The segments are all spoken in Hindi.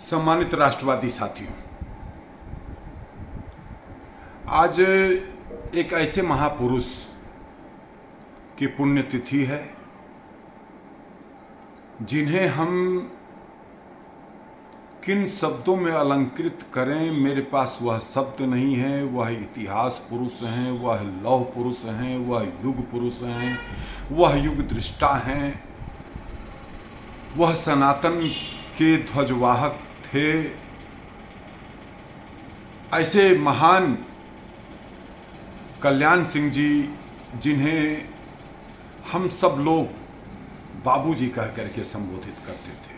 सम्मानित राष्ट्रवादी साथियों, आज एक ऐसे महापुरुष की पुण्यतिथि है जिन्हें हम किन शब्दों में अलंकृत करें, मेरे पास वह शब्द नहीं है। वह इतिहास पुरुष हैं, वह लौह पुरुष हैं, वह युग पुरुष हैं, वह युग दृष्टा हैं, वह सनातन के ध्वजवाहक थे। ऐसे महान कल्याण सिंह जी, जिन्हें हम सब लोग बाबूजी कह करके संबोधित करते थे,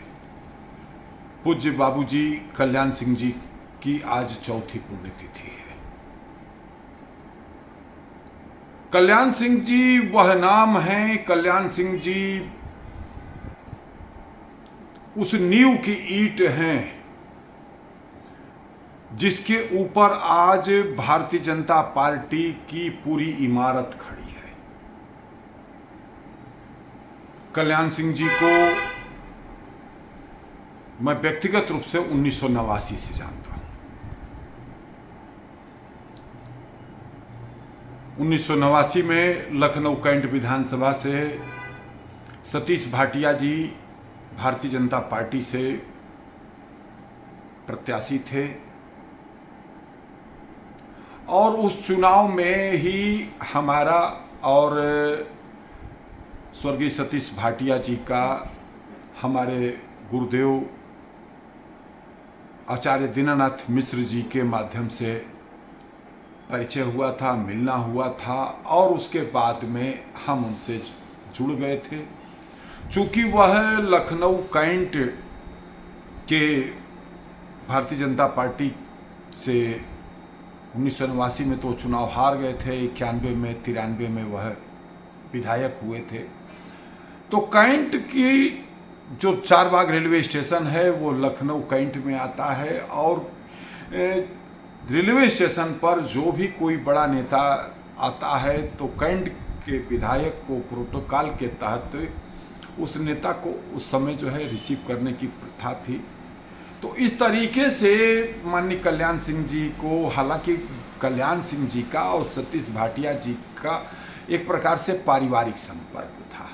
पूज्य बाबूजी कल्याण सिंह जी की आज चौथी पुण्यतिथि है। कल्याण सिंह जी वह नाम है, कल्याण सिंह जी उस नींव की ईंट हैं जिसके ऊपर आज भारतीय जनता पार्टी की पूरी इमारत खड़ी है। कल्याण सिंह जी को मैं व्यक्तिगत रूप से 1989 से जानता हूं। 1989 में लखनऊ कैंट विधानसभा से सतीश भाटिया जी भारतीय जनता पार्टी से प्रत्याशी थे और उस चुनाव में ही हमारा और स्वर्गीय सतीश भाटिया जी का हमारे गुरुदेव आचार्य दीनानाथ मिश्र जी के माध्यम से परिचय हुआ था, मिलना हुआ था और उसके बाद में हम उनसे जुड़ गए थे। चूँकि वह लखनऊ कैंट के भारतीय जनता पार्टी से 1989 में तो चुनाव हार गए थे, 91 में 93 में वह विधायक हुए थे। तो कैंट की जो चारबाग रेलवे स्टेशन है वो लखनऊ कैंट में आता है और रेलवे स्टेशन पर जो भी कोई बड़ा नेता आता है तो कैंट के विधायक को प्रोटोकॉल के तहत उस नेता को उस समय जो है रिसीव करने की प्रथा थी। तो इस तरीके से माननीय कल्याण सिंह जी को, हालांकि कल्याण सिंह जी का और सतीश भाटिया जी का एक प्रकार से पारिवारिक संपर्क था।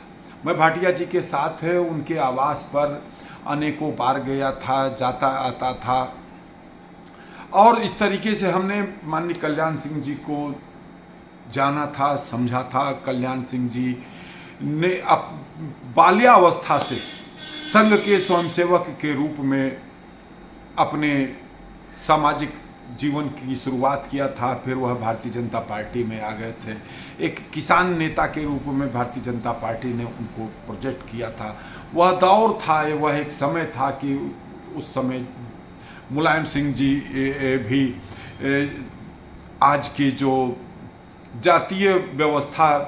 मैं भाटिया जी के साथ उनके आवास पर अनेकों बार गया था, जाता आता था और इस तरीके से हमने माननीय कल्याण सिंह जी को जाना था, समझा था। कल्याण सिंह जी ने बाल्यावस्था से संघ के स्वयंसेवक के रूप में अपने सामाजिक जीवन की शुरुआत किया था। फिर वह भारतीय जनता पार्टी में आ गए थे। एक किसान नेता के रूप में भारतीय जनता पार्टी ने उनको प्रोजेक्ट किया था। वह दौर था, वह एक समय था कि उस समय मुलायम सिंह जी भी आज की जो जातीय व्यवस्था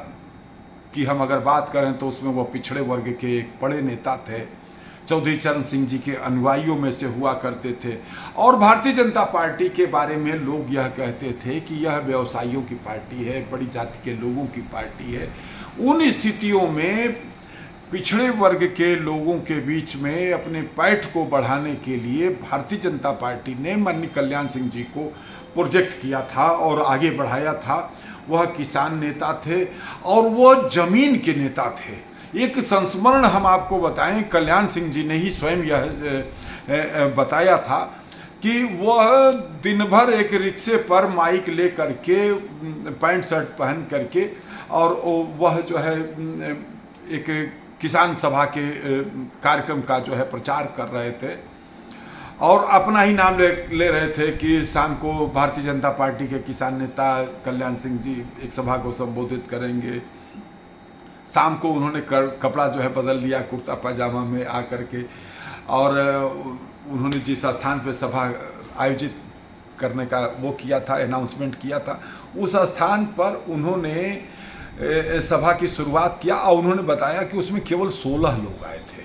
की हम अगर बात करें तो उसमें वह पिछड़े वर्ग के एक बड़े नेता थे। चौधरी चरण सिंह जी के अनुयायियों में से हुआ करते थे और भारतीय जनता पार्टी के बारे में लोग यह कहते थे कि यह व्यवसायियों की पार्टी है, बड़ी जाति के लोगों की पार्टी है। उन स्थितियों में पिछड़े वर्ग के लोगों के बीच में अपने पैठ को बढ़ाने के लिए भारतीय जनता पार्टी ने माननीय कल्याण सिंह जी को प्रोजेक्ट किया था और आगे बढ़ाया था। वह किसान नेता थे और वह जमीन के नेता थे। एक संस्मरण हम आपको बताएं, कल्याण सिंह जी ने ही स्वयं यह बताया था कि वह दिन भर एक रिक्शे पर माइक ले करके, पैंट शर्ट पहन करके और वह जो है एक किसान सभा के कार्यक्रम का जो है प्रचार कर रहे थे और अपना ही नाम ले रहे थे कि शाम को भारतीय जनता पार्टी के किसान नेता कल्याण सिंह जी एक सभा को संबोधित करेंगे। शाम को उन्होंने कपड़ा जो है बदल लिया, कुर्ता पैजामा में आकर के, और उन्होंने जिस स्थान पे सभा आयोजित करने का वो किया था, अनाउंसमेंट किया था, उस स्थान पर उन्होंने सभा की शुरुआत किया और उन्होंने बताया कि उसमें केवल 16 लोग आए थे,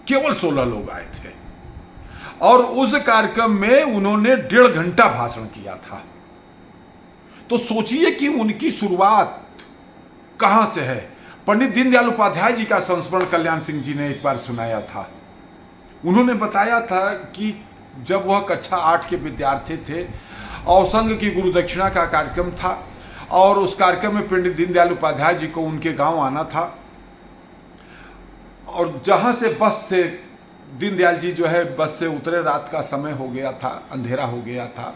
केवल 16 लोग आए थे और उस कार्यक्रम में उन्होंने 1.5 घंटा भाषण किया था। तो सोचिए कि उनकी शुरुआत कहां से है। पंडित दीनदयाल उपाध्याय जी का संस्मरण कल्याण सिंह जी ने एक बार सुनाया था। उन्होंने बताया था कि जब वह कक्षा 8 के विद्यार्थी थे और संघ की गुरु दक्षिणा का कार्यक्रम था और उस कार्यक्रम में पंडित दीनदयाल उपाध्याय जी को उनके गांव आना था और जहां से बस से दीनदयाल जी जो है बस से उतरे, रात का समय हो गया था, अंधेरा हो गया था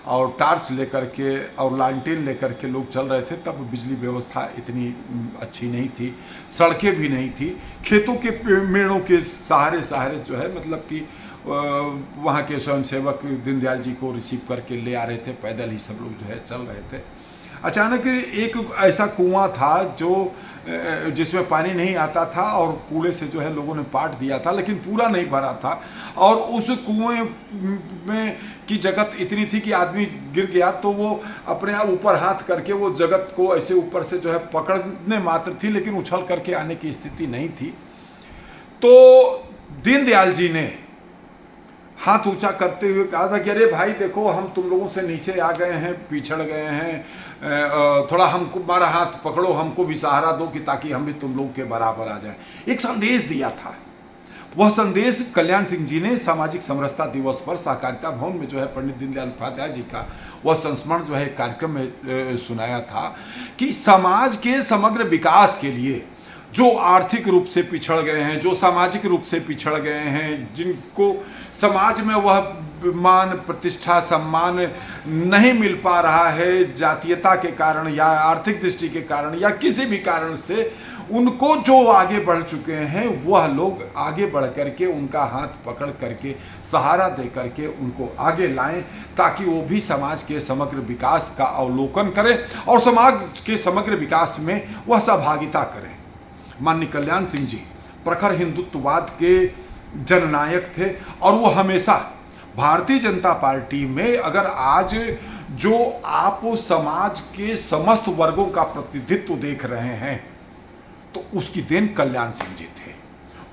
और टार्च लेकर के और लालटेन लेकर के लोग चल रहे थे। तब बिजली व्यवस्था इतनी अच्छी नहीं थी, सड़कें भी नहीं थी, खेतों के पेड़ों के सहारे सहारे जो है मतलब कि वहाँ के स्वयंसेवक दीनदयाल जी को रिसीव करके ले आ रहे थे, पैदल ही सब लोग जो है चल रहे थे। अचानक एक ऐसा कुआं था जो जिसमें पानी नहीं आता था और कूड़े से जो है लोगों ने पाट दिया था, लेकिन पूरा नहीं भरा था और उस कुएं में की जगत इतनी थी कि आदमी गिर गया तो वो अपने आप ऊपर हाथ करके वो जगत को ऐसे ऊपर से जो है पकड़ने मात्र थी, लेकिन उछल करके आने की स्थिति नहीं थी। तो दीनदयाल जी ने हाथ ऊंचा करते हुए कहा था कि अरे भाई देखो, हम तुम लोगों से नीचे आ गए हैं, पिछड़ गए हैं, थोड़ा हमको हमारा हाथ पकड़ो, हमको भी सहारा दो कि ताकि हम भी तुम लोग के बराबर आ जाए। एक संदेश दिया था। वह संदेश कल्याण सिंह जी ने सामाजिक समरसता दिवस पर सहकारिता भवन में जो है पंडित दीनदयाल उपाध्याय जी का वह संस्मरण जो है कार्यक्रम में सुनाया था कि समाज के समग्र विकास के लिए जो आर्थिक रूप से पिछड़ गए हैं, जो सामाजिक रूप से पिछड़ गए हैं, जिनको समाज में वह मान प्रतिष्ठा सम्मान नहीं मिल पा रहा है जातीयता के कारण या आर्थिक दृष्टि के कारण या किसी भी कारण से, उनको जो आगे बढ़ चुके हैं वह लोग आगे बढ़ करके उनका हाथ पकड़ करके सहारा दे करके उनको आगे लाएं ताकि वो भी समाज के समग्र विकास का अवलोकन करें और समाज के समग्र विकास में वह सहभागिता करें। माननीय कल्याण सिंह जी प्रखर हिंदुत्ववाद के जननायक थे और वो हमेशा भारतीय जनता पार्टी में अगर आज जो आप समाज के समस्त वर्गों का प्रतिनिधित्व देख रहे हैं तो उसकी देन कल्याण सिंह जी थे।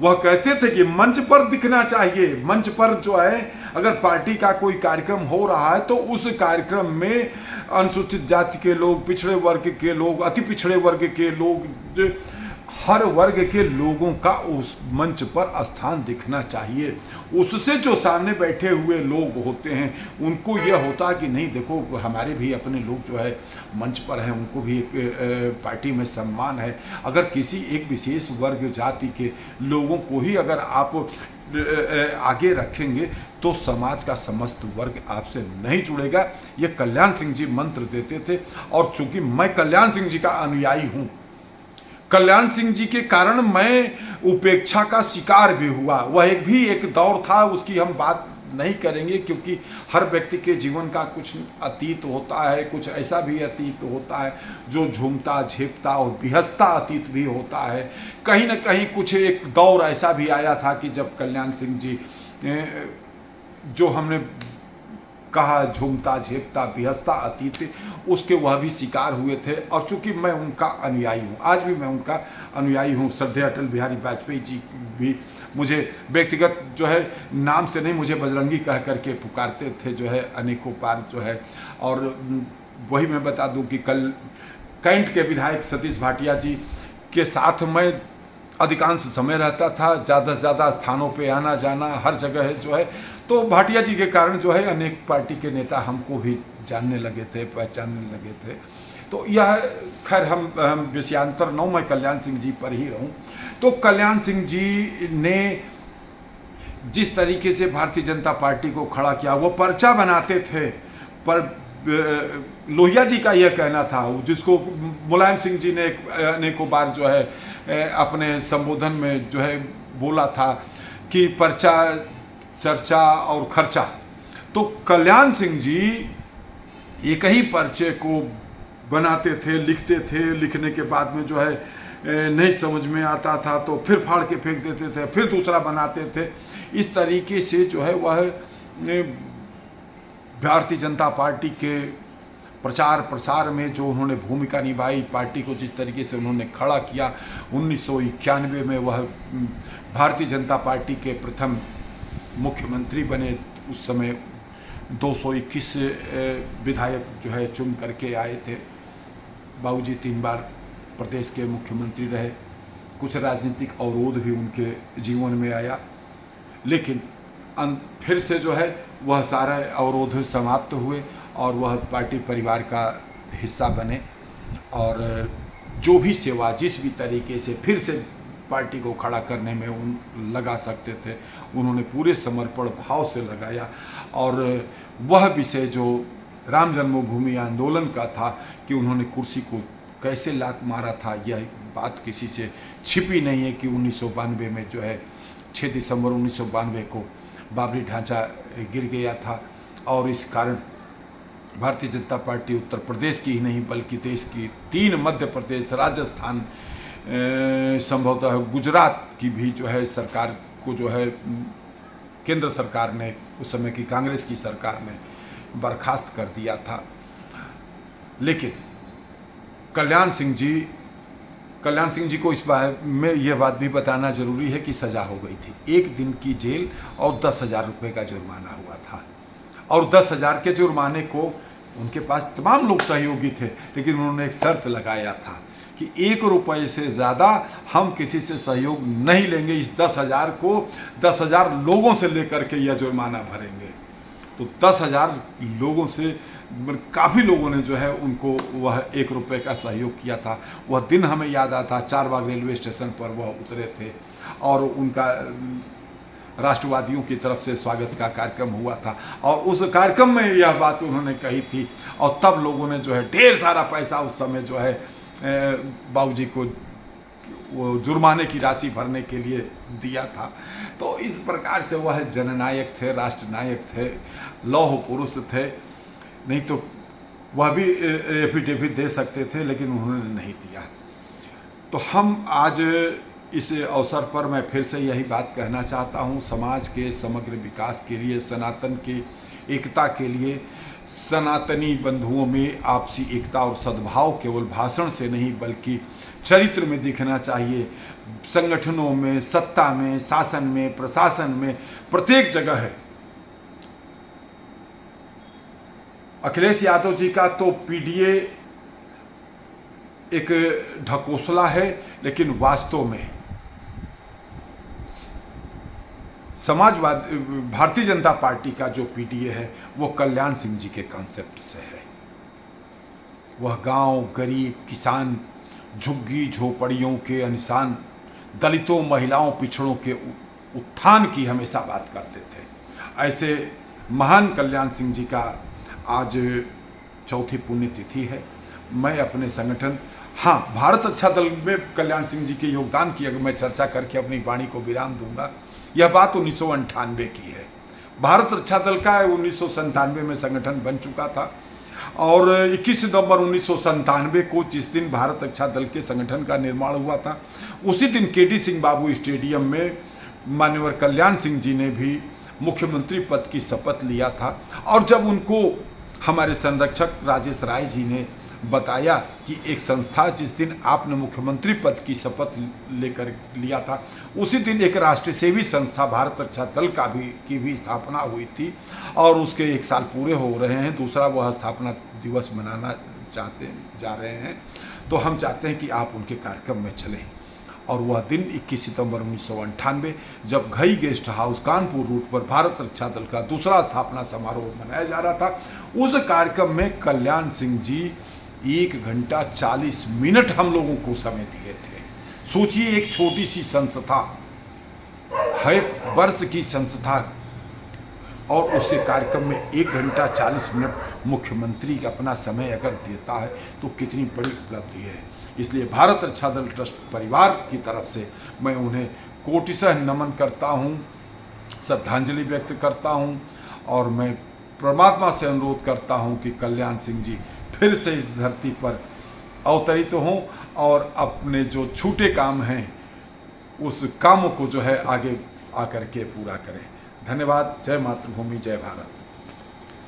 वह कहते थे कि मंच पर दिखना चाहिए, मंच पर जो है अगर पार्टी का कोई कार्यक्रम हो रहा है तो उस कार्यक्रम में अनुसूचित जाति के लोग, पिछड़े वर्ग के लोग, अति पिछड़े वर्ग के लोग, हर वर्ग के लोगों का उस मंच पर स्थान दिखना चाहिए। उससे जो सामने बैठे हुए लोग होते हैं उनको यह होता है कि नहीं देखो, हमारे भी अपने लोग जो है मंच पर हैं, उनको भी एक पार्टी में सम्मान है। अगर किसी एक विशेष वर्ग जाति के लोगों को ही अगर आप आगे रखेंगे तो समाज का समस्त वर्ग आपसे नहीं जुड़ेगा। ये कल्याण सिंह जी मंत्र देते थे और चूंकि मैं कल्याण सिंह जी का अनुयायी हूँ, कल्याण सिंह जी के कारण मैं उपेक्षा का शिकार भी हुआ। वह एक दौर था, उसकी हम बात नहीं करेंगे क्योंकि हर व्यक्ति के जीवन का कुछ अतीत होता है, कुछ ऐसा भी अतीत होता है जो झूमता झेपता और बिहसता अतीत भी होता है। कहीं ना कहीं कुछ एक दौर ऐसा भी आया था कि जब कल्याण सिंह जी जो हमने कहा झूमता झेपता बिहसता अतीत, उसके वह भी शिकार हुए थे। और चूंकि मैं उनका अनुयायी हूँ, आज भी मैं उनका अनुयायी हूँ। श्रद्धेय अटल बिहारी वाजपेयी जी भी मुझे व्यक्तिगत जो है नाम से नहीं, मुझे बजरंगी कह करके पुकारते थे जो है अनेकों बार जो है। और वही मैं बता दूं कि कल कैंट के विधायक सतीश भाटिया जी के साथ मैं अधिकांश समय रहता था, ज़्यादा से ज़्यादा स्थानों पे आना जाना हर जगह जो है। तो भाटिया जी के कारण जो है अनेक पार्टी के नेता हमको भी जानने लगे थे, पहचानने लगे थे। तो यह खैर हम विषयांतर न मैं कल्याण सिंह जी पर ही रहूं। तो कल्याण सिंह जी ने जिस तरीके से भारतीय जनता पार्टी को खड़ा किया, वो पर्चा बनाते थे। पर लोहिया जी का यह कहना था, जिसको मुलायम सिंह जी ने अनेकों बार जो है अपने संबोधन में जो है बोला था कि पर्चा चर्चा और खर्चा। तो कल्याण सिंह जी एक ही पर्चे को बनाते थे, लिखते थे, लिखने के बाद में जो है नहीं समझ में आता था तो फिर फाड़ के फेंक देते थे, फिर दूसरा बनाते थे। इस तरीके से जो है वह भारतीय जनता पार्टी के प्रचार प्रसार में जो उन्होंने भूमिका निभाई, पार्टी को जिस तरीके से उन्होंने खड़ा किया, 1991 में वह भारतीय जनता पार्टी के प्रथम मुख्यमंत्री बने। उस समय 221 विधायक जो है चुन करके आए थे। बाबूजी 3 बार प्रदेश के मुख्यमंत्री रहे। कुछ राजनीतिक अवरोध भी उनके जीवन में आया, लेकिन फिर से जो है वह सारे अवरोध समाप्त हुए और वह पार्टी परिवार का हिस्सा बने और जो भी सेवा जिस भी तरीके से फिर से पार्टी को खड़ा करने में लगा सकते थे उन्होंने पूरे समर्पण भाव से लगाया। और वह विषय जो राम जन्मभूमि आंदोलन का था कि उन्होंने कुर्सी को कैसे लात मारा था, यह बात किसी से छिपी नहीं है कि 1992 में जो है 6 दिसंबर 1992 को बाबरी ढांचा गिर गया था और इस कारण भारतीय जनता पार्टी उत्तर प्रदेश की ही नहीं बल्कि देश की 3 मध्य प्रदेश, राजस्थान, संभवतः गुजरात की भी जो है सरकार को जो है केंद्र सरकार ने उस समय की कांग्रेस की सरकार ने बर्खास्त कर दिया था। लेकिन कल्याण सिंह जी को इस बारे में यह बात भी बताना जरूरी है कि सज़ा हो गई थी, 1 दिन की जेल और 10,000 रुपये का जुर्माना हुआ था। और 10,000 के जुर्माने को उनके पास तमाम लोग सहयोगी थे, लेकिन उन्होंने एक शर्त लगाया था कि 1 रुपये से ज़्यादा हम किसी से सहयोग नहीं लेंगे, इस 10,000 को 10,000 लोगों से लेकर के यह जुर्माना भरेंगे। तो 10,000 लोगों से काफ़ी लोगों ने जो है उनको वह 1 रुपये का सहयोग किया था। वह दिन हमें याद आता, 4 बाग रेलवे स्टेशन पर वह उतरे थे और उनका राष्ट्रवादियों की तरफ से स्वागत का कार्यक्रम हुआ था और उस कार्यक्रम में यह बात उन्होंने कही थी और तब लोगों ने जो है ढेर सारा पैसा उस समय जो है बाबूजी को वो जुर्माने की राशि भरने के लिए दिया था। तो इस प्रकार से वह जननायक थे, राष्ट्रनायक थे, लौह पुरुष थे, नहीं तो वह भी एफिडेविट दे सकते थे लेकिन उन्होंने नहीं दिया। तो हम आज इस अवसर पर मैं फिर से यही बात कहना चाहता हूँ, समाज के समग्र विकास के लिए, सनातन की एकता के लिए, सनातनी बंधुओं में आपसी एकता और सद्भाव केवल भाषण से नहीं बल्कि चरित्र में दिखना चाहिए। संगठनों में, सत्ता में, शासन में, प्रशासन में, प्रत्येक जगह है। अखिलेश यादव जी का तो पीडीए एक ढकोसला है, लेकिन वास्तव में भारतीय जनता पार्टी का जो पीडीए है वो कल्याण सिंह जी के कॉन्सेप्ट से है। वह गांव, गरीब, किसान, झुग्गी झोपड़ियों के इंसान, दलितों, महिलाओं, पिछड़ों के उत्थान की हमेशा बात करते थे। ऐसे महान कल्याण सिंह जी का आज 4थी पुण्यतिथि है। मैं अपने संगठन, हाँ, भारत अच्छा दल में कल्याण सिंह जी के योगदान की अगर मैं चर्चा करके अपनी वाणी को विराम दूंगा, यह बात 1998 की है। भारत रक्षा दल का 1997 में संगठन बन चुका था और 21 नवंबर 1997 को जिस दिन भारत रक्षा दल के संगठन का निर्माण हुआ था, उसी दिन केडी सिंह बाबू स्टेडियम में माननीय कल्याण सिंह जी ने भी मुख्यमंत्री पद की शपथ लिया था। और जब उनको हमारे संरक्षक राजेश राय जी ने बताया कि एक संस्था जिस दिन आपने मुख्यमंत्री पद की शपथ लेकर लिया था, उसी दिन एक राष्ट्रीय सेवी संस्था भारत रक्षा दल की भी स्थापना हुई थी और उसके 1 साल पूरे हो रहे हैं, दूसरा वह स्थापना दिवस मनाना जा रहे हैं। तो हम चाहते हैं कि आप उनके कार्यक्रम में चलें। और वह दिन 21 सितंबर 1998 जब Ghai guest house Kanpur route पर भारत रक्षा दल का दूसरा स्थापना समारोह मनाया जा रहा था, उस कार्यक्रम में कल्याण सिंह जी 1 घंटा 40 मिनट हम लोगों को समय दिए थे। सोचिए, एक छोटी सी संस्था है, 1 वर्ष की संस्था, और उस कार्यक्रम में 1 घंटा 40 मिनट मुख्यमंत्री अपना समय अगर देता है तो कितनी बड़ी उपलब्धि है। इसलिए भारत रक्षा दल ट्रस्ट परिवार की तरफ से मैं उन्हें कोटिशः नमन करता हूँ, श्रद्धांजलि व्यक्त करता हूँ और मैं परमात्मा से अनुरोध करता हूँ कि कल्याण सिंह जी फिर से इस धरती पर अवतरित हों और अपने जो छूटे काम हैं उस काम को जो है आगे आकर के पूरा करें। धन्यवाद। जय मातृभूमि, जय भारत।